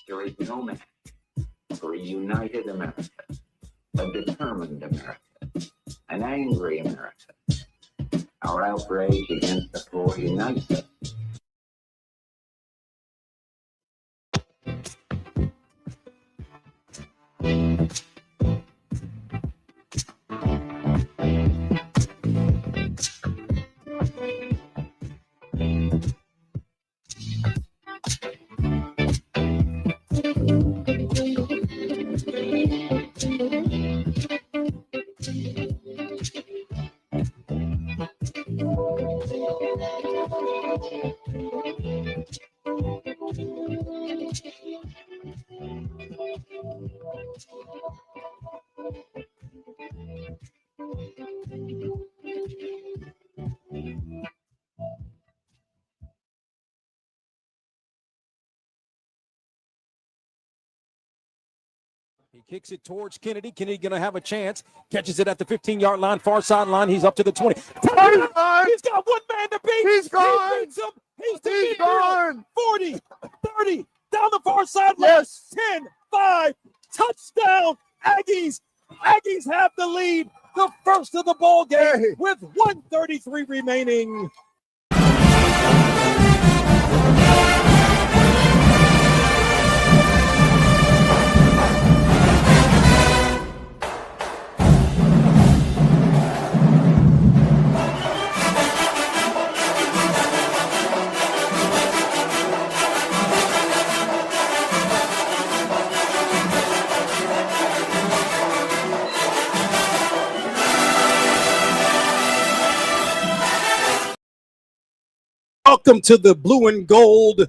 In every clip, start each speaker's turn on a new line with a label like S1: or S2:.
S1: There is no man for a united America, a determined America, an angry America. Our outrage against the poor unites us.
S2: He kicks it towards Kennedy. Kennedy going to have a chance. Catches it at the 15-yard line, far sideline. He's up to the 20. He's got one man to beat.
S3: He's gone.
S2: He beats him.
S3: He's gone.
S2: 40, 30, down the far sideline.
S3: Yes.
S2: 10, 5, touchdown. Aggies. Aggies have the lead. The first of the ball game with 1:33 remaining. Welcome to the Blue and Gold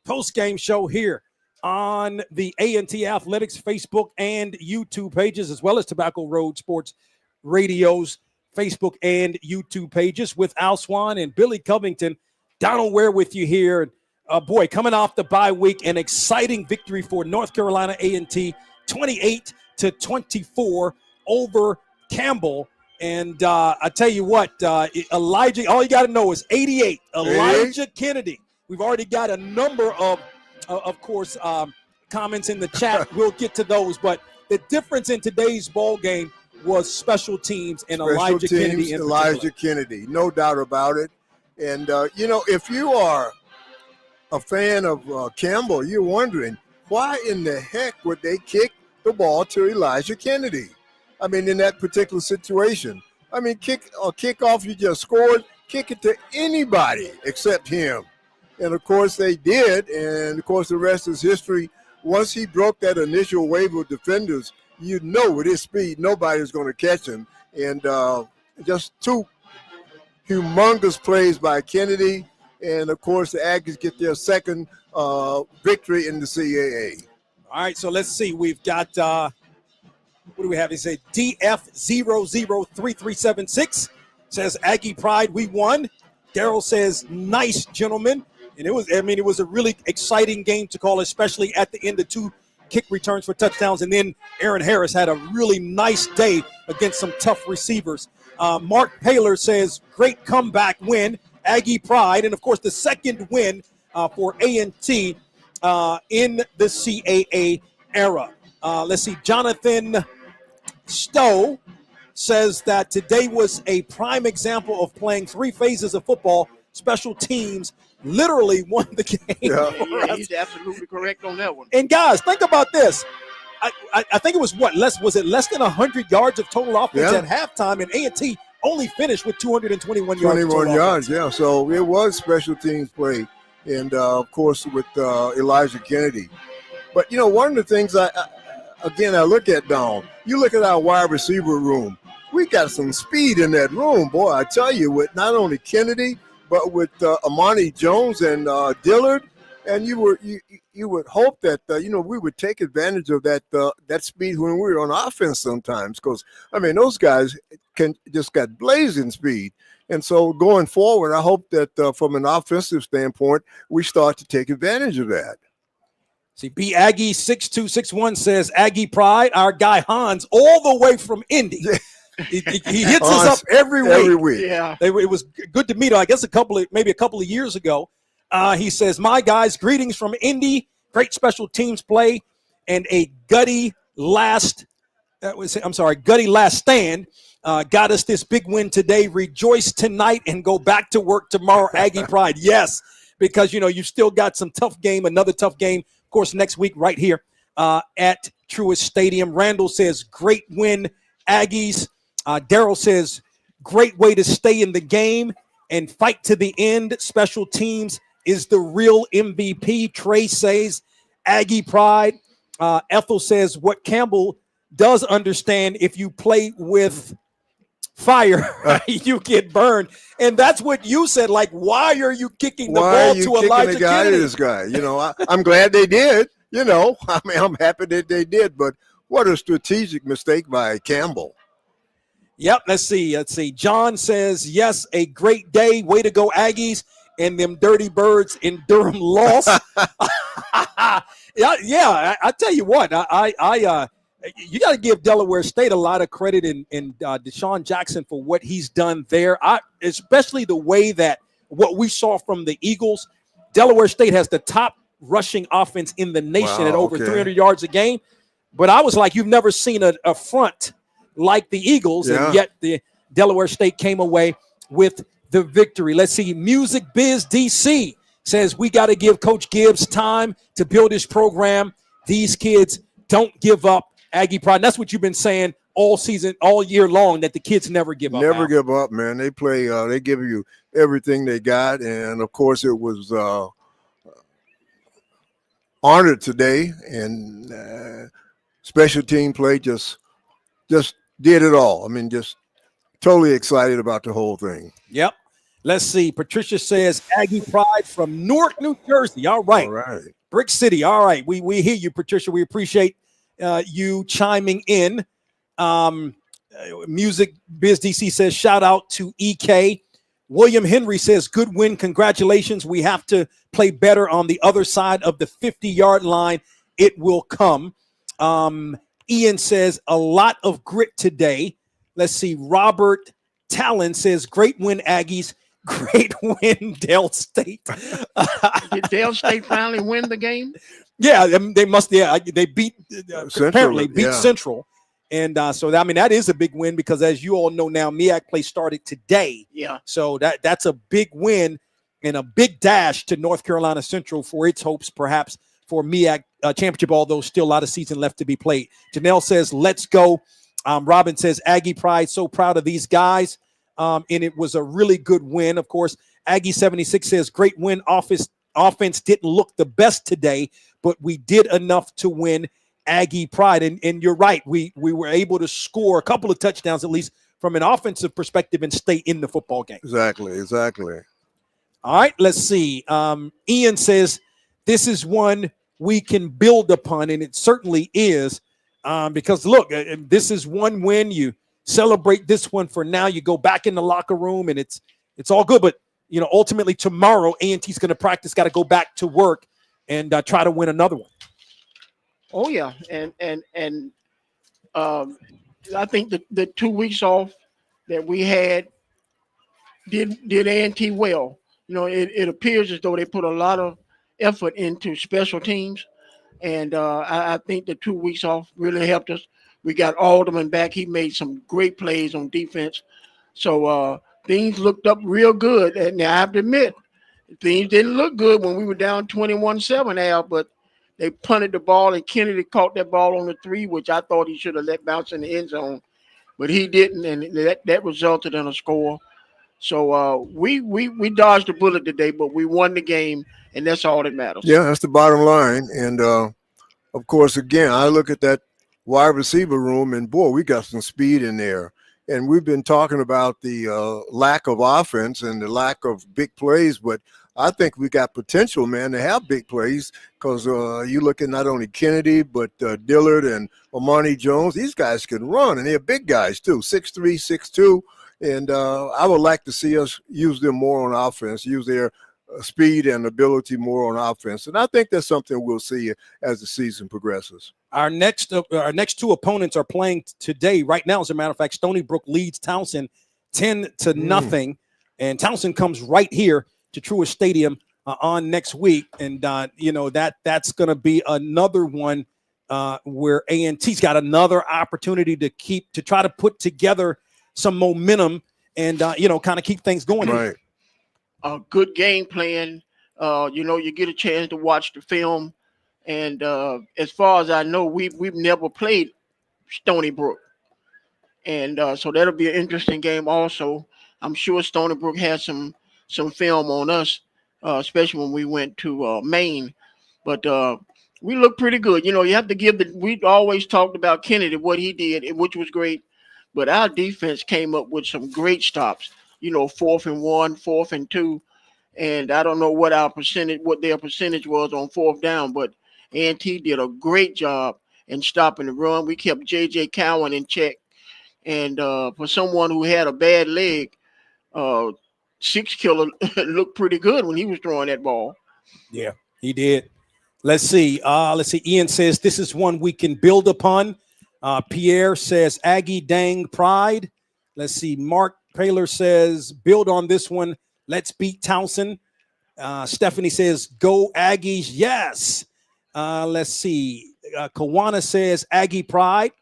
S2: postgame show here on the A&T Athletics Facebook and YouTube pages, as well as Tobacco Road Sports Radio's Facebook and YouTube pages with Al Swann and Billy Covington. Donal Ware with you here. Boy, coming off the bye week, an exciting victory for North Carolina A&T, 28-24 over Campbell. And I tell you what, Elijah, all you got to know is 88, Elijah Kennedy. We've already got a number of course, comments in the chat. We'll get to those. But the difference in today's ball game was special teams and Elijah Kennedy in
S3: Elijah Kennedy, no doubt about it. And, if you are a fan of Campbell, you're wondering, why in the heck would they kick the ball to Elijah Kennedy? I mean, in that particular situation, kickoff, you just scored, kick it to anybody except him. And, of course, they did. And, of course, the rest is history. Once he broke that initial wave of defenders, you know with his speed, nobody's going to catch him. And just two humongous plays by Kennedy. And, of course, the Aggies get their second victory in the CAA.
S2: All right, so let's see. We've got what do we have? He said DF003376 says Aggie Pride, we won. Daryl says nice, gentlemen. And it was a really exciting game to call, especially at the end of two kick returns for touchdowns. And then Aaron Harris had a really nice day against some tough receivers. Mark Paler says great comeback win, Aggie Pride. And, of course, the second win for A&T in the CAA era. Let's see. Jonathan Stowe says that today was a prime example of playing three phases of football. Special teams literally won the game.
S4: Yeah, he's absolutely correct on that one.
S2: And guys, think about this. I think it was less than 100 yards of total offense at halftime, and A&T only finished with 221 yards.
S3: 21 yards, yeah. So it was special teams play, and of course with Elijah Kennedy. But one of the things I look at, Don. You look at our wide receiver room. We got some speed in that room, boy. I tell you, with not only Kennedy but with Amani Jones and Dillard. And you would hope that we would take advantage of that speed when we were on offense sometimes, because those guys just got blazing speed. And so going forward, I hope that from an offensive standpoint, we start to take advantage of that.
S2: See, B Aggie 6261 says Aggie Pride, our guy Hans, all the way from Indy. He hits us up every week.
S4: Yeah,
S2: it was good to meet him. I guess maybe a couple of years ago. He says, my guys, greetings from Indy. Great special teams play and a gutty last stand got us this big win today. Rejoice tonight and go back to work tomorrow, Aggie Pride. Yes, because, you've still got another tough game, of course, next week right here at Truist Stadium. Randall says, great win, Aggies. Daryl says, great way to stay in the game and fight to the end. Special teams is the real MVP. Trey says, Aggie Pride. Ethel says, what Campbell does understand, if you play with fire, you get burned. And that's what you said. Like, why are you kicking the ball to Elijah Kennedy?
S3: This guy, I'm glad they did. I'm happy that they did. But what a strategic mistake by Campbell.
S2: Yep, let's see. John says, yes, a great day. Way to go, Aggies. And them dirty birds in Durham lost. Yeah. I tell you what, you got to give Delaware State a lot of credit in Deshaun Jackson for what he's done there. Especially the way that what we saw from the Eagles. Delaware State has the top rushing offense in the nation at over 300 yards a game. But I was like, you've never seen a front like the Eagles, and yet the Delaware State came away with the victory. Let's see. Music Biz DC says we got to give Coach Gibbs time to build his program. These kids don't give up. Aggie Pride. And that's what you've been saying all season, all year long, that the kids never give up.
S3: Never give up, man. They play. They give you everything they got, and of course, it was honored today. And special team play just did it all. Just totally excited about the whole thing.
S2: Yep. Let's see. Patricia says Aggie Pride from Newark, New Jersey. All right. Brick City. All right. We hear you, Patricia. We appreciate you chiming in. Music Biz DC says shout out to EK. William Henry says good win. Congratulations. We have to play better on the other side of the 50-yard line. It will come. Ian says a lot of grit today. Let's see. Robert Talon says great win, Aggies. Great win, Dale State.
S4: Did Dale State finally win the game?
S2: Yeah, they must. Yeah, they beat apparently beat
S3: yeah.
S2: Central, and so that is a big win because, as you all know now, MEAC play started today.
S4: Yeah.
S2: So that's a big win and a big dash to North Carolina Central for its hopes, perhaps for MEAC championship. Although still a lot of season left to be played. Janelle says, "Let's go." Robin says, "Aggie Pride, so proud of these guys." And it was a really good win. Of course, Aggie 76 says, great win. Offense didn't look the best today, but we did enough to win. Aggie Pride. And you're right. We were able to score a couple of touchdowns, at least from an offensive perspective, and stay in the football game.
S3: Exactly.
S2: All right, let's see. Ian says, this is one we can build upon, and it certainly is. Because, look, this is one win. You celebrate this one for now. You go back in the locker room, and it's all good. But, ultimately tomorrow, A&T's going to practice, got to go back to work and try to win another one.
S4: Oh, yeah. And I think the 2 weeks off that we had did A&T well. It appears as though they put a lot of effort into special teams. And I think the 2 weeks off really helped us. We got Alderman back. He made some great plays on defense. So things looked up real good. And I have to admit, things didn't look good when we were down 21-7, Al, but they punted the ball, and Kennedy caught that ball on the 3, which I thought he should have let bounce in the end zone. But he didn't, and that resulted in a score. So we dodged a bullet today, but we won the game, and that's all that matters.
S3: Yeah, that's the bottom line. And, of course, again, I look at that wide receiver room, and, boy, we got some speed in there. And we've been talking about the lack of offense and the lack of big plays, but I think we got potential, man, to have big plays because you look at not only Kennedy but Dillard and Amani Jones. These guys can run, and they're big guys too, 6'3", 6'2". And I would like to see us use them more on offense, use their speed and ability more on offense. And I think that's something we'll see as the season progresses.
S2: Our next two opponents are playing today. Right now, as a matter of fact, Stony Brook leads Townsend 10-0, and Townsend comes right here to Truist Stadium on next week, and that's going to be another one where A&T's got another opportunity to try to put together some momentum and kind of keep things going.
S3: Right.
S4: A good game plan. You get a chance to watch the film. And as far as I know, we've never played Stony Brook. And so that'll be an interesting game also. I'm sure Stony Brook has some film on us, especially when we went to Maine. But we look pretty good. You have to give we always talked about Kennedy, what he did, which was great. But our defense came up with some great stops, 4th and 1, 4th and 2. And I don't know what their percentage was on 4th down, but A&T did a great job in stopping the run. We kept J.J. Cowan in check. And for someone who had a bad leg, 6-killer looked pretty good when he was throwing that ball.
S2: Yeah, he did. Let's see. Ian says this is one we can build upon. Pierre says Aggie dang pride. Let's see. Mark Paler says build on this one. Let's beat Townsend. Stephanie says go Aggies. Yes. Let's see. Kawana says Aggie pride.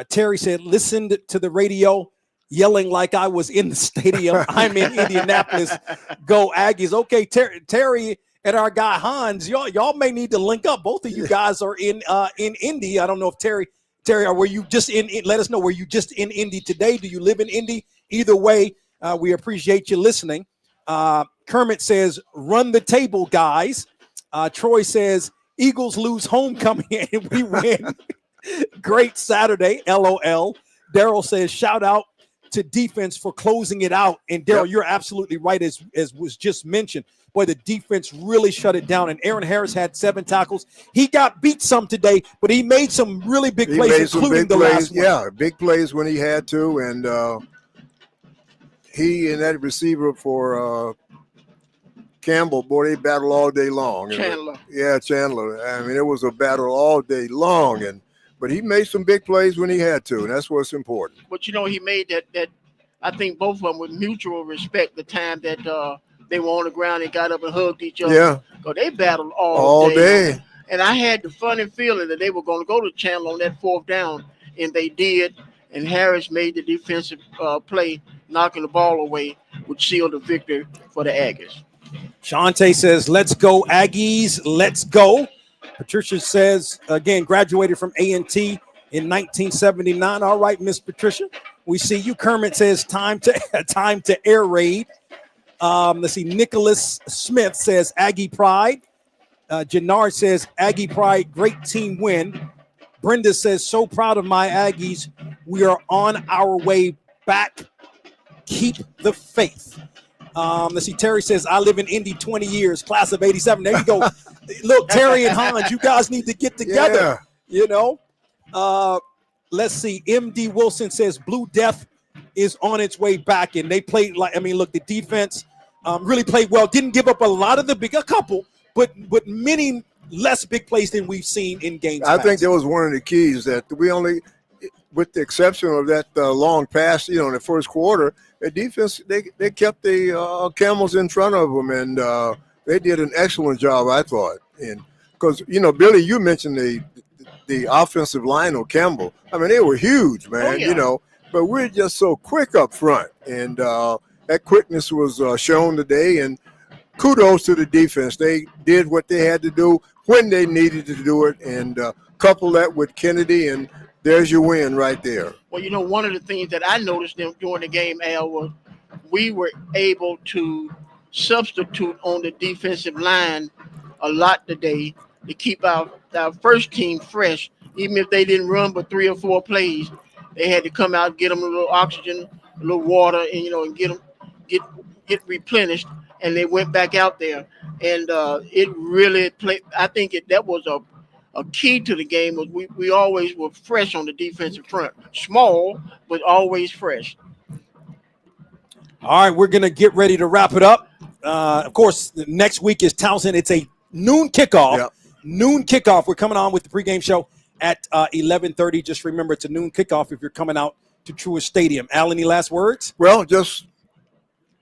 S2: Terry said listened to the radio yelling like I was in the stadium. I'm in Indianapolis. Go Aggies. Okay, Terry and our guy Hans, y'all may need to link up. Both of you guys are in Indy. I don't know if Terry, were you just in? Let us know. Were you just in Indy today? Do you live in Indy? Either way, we appreciate you listening. Kermit says, "Run the table, guys." Troy says, "Eagles lose homecoming and we win." Great Saturday, LOL. Daryl says, "Shout out to defense for closing it out." And Daryl, You're absolutely right, as was just mentioned. Boy, the defense really shut it down. And Aaron Harris had 7 tackles. He got beat some today, but he made some really big plays, including the last one.
S3: Yeah, big plays when he had to. And he and that receiver for Campbell, boy, they battled all day long.
S4: Chandler.
S3: Chandler. I mean, it was a battle all day long. But he made some big plays when he had to, and that's what's important.
S4: But, he made that I think both of them with mutual respect, the time that they were on the ground and got up and hugged each other.
S3: Yeah.
S4: So they battled all
S3: day.
S4: And I had the funny feeling that they were going to go to Chandler on that 4th down, and they did. And Harris made the defensive play, knocking the ball away, which sealed the victory for the Aggies.
S2: Shante says, "Let's go Aggies, let's go." Patricia says, again, graduated from A&T in 1979. All right, Miss Patricia, we see you. Kermit says, time to air raid. Let's see. Nicholas Smith says, Aggie pride. Jannard says, Aggie pride, great team win. Brenda says, so proud of my Aggies. We are on our way back. Keep the faith. Let's see. Terry says, I live in Indy 20 years, class of 87. There you go. Look, Terry and Hans, you guys need to get together. Yeah. Let's see. MD Wilson says, Blue Death is on its way back. And they played look, the defense really played well. Didn't give up a couple, but many less big plays than we've seen in games
S3: I
S2: past.
S3: think that was one of the keys that we only, with the exception of that long pass, in the first quarter, the defense, they kept the Camels in front of them. And They did an excellent job, I thought. And because, Billy, you mentioned the offensive line of Campbell. I mean, they were huge, man,
S4: yeah.
S3: but we're just so quick up front. And that quickness was shown today. And kudos to the defense. They did what they had to do when they needed to do it. And couple that with Kennedy, and there's your win right there.
S4: Well, one of the things that I noticed them during the game, Al, was we were able to substitute on the defensive line a lot today to keep our first team fresh. Even if they didn't run but 3 or 4 plays, they had to come out, get them a little oxygen, a little water, and and get replenished. And they went back out there, and it really played. I think that was a key to the game. Was we always were fresh on the defensive front, small but always fresh.
S2: All right, we're going to get ready to wrap it up. Of course, next week is Townsend. It's a noon kickoff.
S3: Yep.
S2: Noon kickoff. We're coming on with the pregame show at 11:30. Just remember, it's a noon kickoff if you're coming out to Truist Stadium. Al, any last words?
S3: Well, just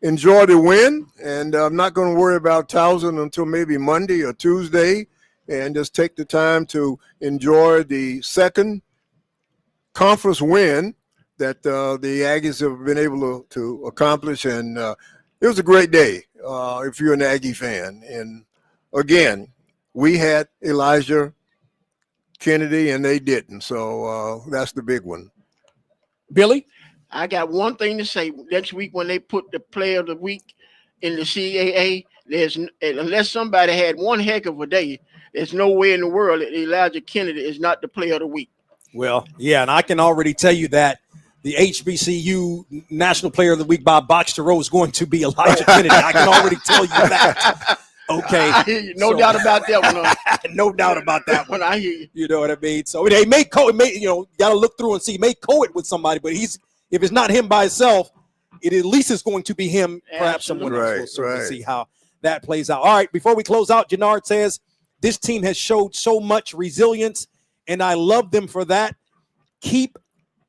S3: enjoy the win, and I'm not going to worry about Townsend until maybe Monday or Tuesday, and just take the time to enjoy the second conference win that the Aggies have been able to accomplish. And it was a great day if you're an Aggie fan. And, again, we had Elijah Kennedy, and they didn't. So that's the big one.
S2: Billy?
S4: I got one thing to say. Next week when they put the player of the week in the CAA, unless somebody had one heck of a day, there's no way in the world that Elijah Kennedy is not the player of the week.
S2: Well, yeah, and I can already tell you that the HBCU National Player of the Week by box to row is going to be Elijah Kennedy. I can already tell you that. Okay.
S4: I hear you. No doubt about that one.
S2: No doubt about that one.
S4: I hear you.
S2: You know what I mean? So they may got to look through and see. May co-it with somebody, but if it's not him by himself, it at least is going to be him, perhaps someone else. We'll certainly see how that plays out. All right, before we close out, Jannard says, this team has showed so much resilience, and I love them for that. Keep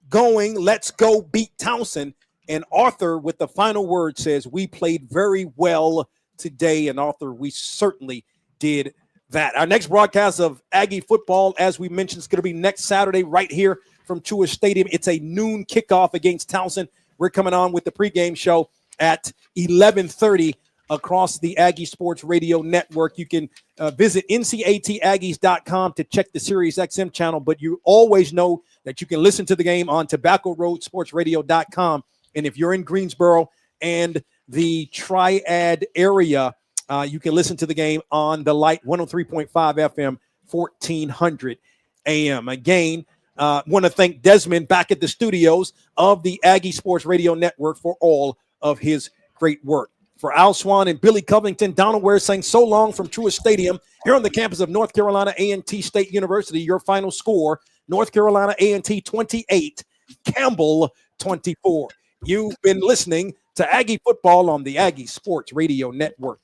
S2: going. Let's go beat Townsend. And Arthur, with the final word, says, we played very well today. And Arthur, we certainly did that. Our next broadcast of Aggie football, as we mentioned, is going to be next Saturday right here from Truist Stadium. It's a noon kickoff against Townsend. We're coming on with the pregame show at 11:30 across the Aggie Sports Radio Network. You can visit ncataggies.com to check the Sirius XM channel, but you always know that you can listen to the game on tobaccoroadsportsradio.com. And if you're in Greensboro and the Triad area, you can listen to the game on the Light 103.5 FM, 1400 AM. Again, want to thank Desmond back at the studios of the Aggie Sports Radio Network for all of his great work. For Al Swann and Billy Covington, Donal Ware saying so long from Truist Stadium here on the campus of North Carolina A&T State University. Your final score, North Carolina A&T 28, Campbell 24. You've been listening to Aggie Football on the Aggie Sports Radio Network.